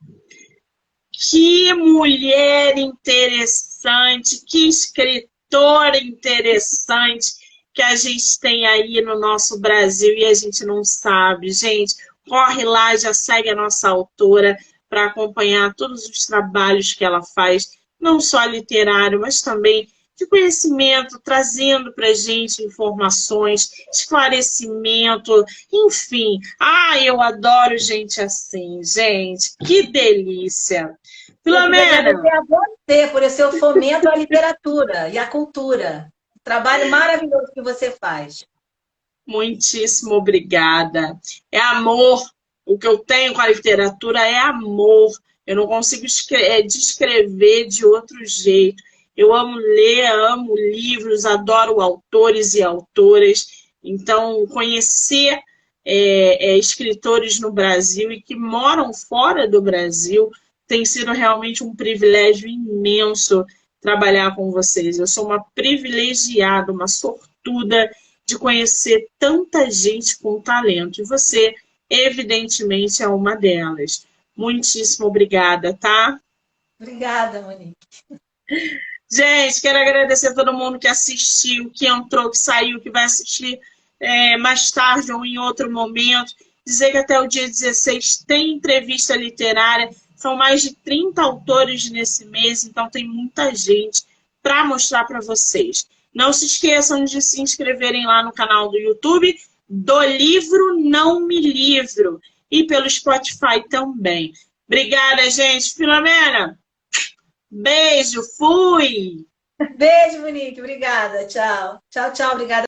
Que mulher interessante, que escritora interessante, que a gente tem aí no nosso Brasil e a gente não sabe. Gente, corre lá, já segue a nossa autora para acompanhar todos os trabalhos que ela faz, não só literário, mas também de conhecimento, trazendo para a gente informações, esclarecimento, enfim. Ah, eu adoro gente assim, gente. Que delícia. Filomena, eu queria Filomena, agradecer a você por esse seu fomento à literatura e à cultura. Trabalho maravilhoso que você faz. muitíssimo obrigada. É amor. O que eu tenho com a literatura é amor. Eu não consigo descrever de outro jeito. Eu amo ler, amo livros, adoro autores e autoras. Então, conhecer escritores no Brasil e que moram fora do Brasil tem sido realmente um privilégio imenso trabalhar com vocês. Eu sou uma privilegiada, uma sortuda de conhecer tanta gente com talento. E você, evidentemente, é uma delas. Muitíssimo obrigada, tá? Obrigada, Monique. Gente, quero agradecer a todo mundo que assistiu, que entrou, que saiu, que vai assistir mais tarde ou em outro momento. Dizer que até o dia 16 tem entrevista literária. São mais de 30 autores nesse mês, então tem muita gente para mostrar para vocês. Não se esqueçam de se inscreverem lá no canal do YouTube do Livro Não Me Livro e pelo Spotify também. Obrigada, gente. Filomena, beijo, fui! Beijo, Monique. Obrigada. Tchau. Tchau, tchau. Obrigada.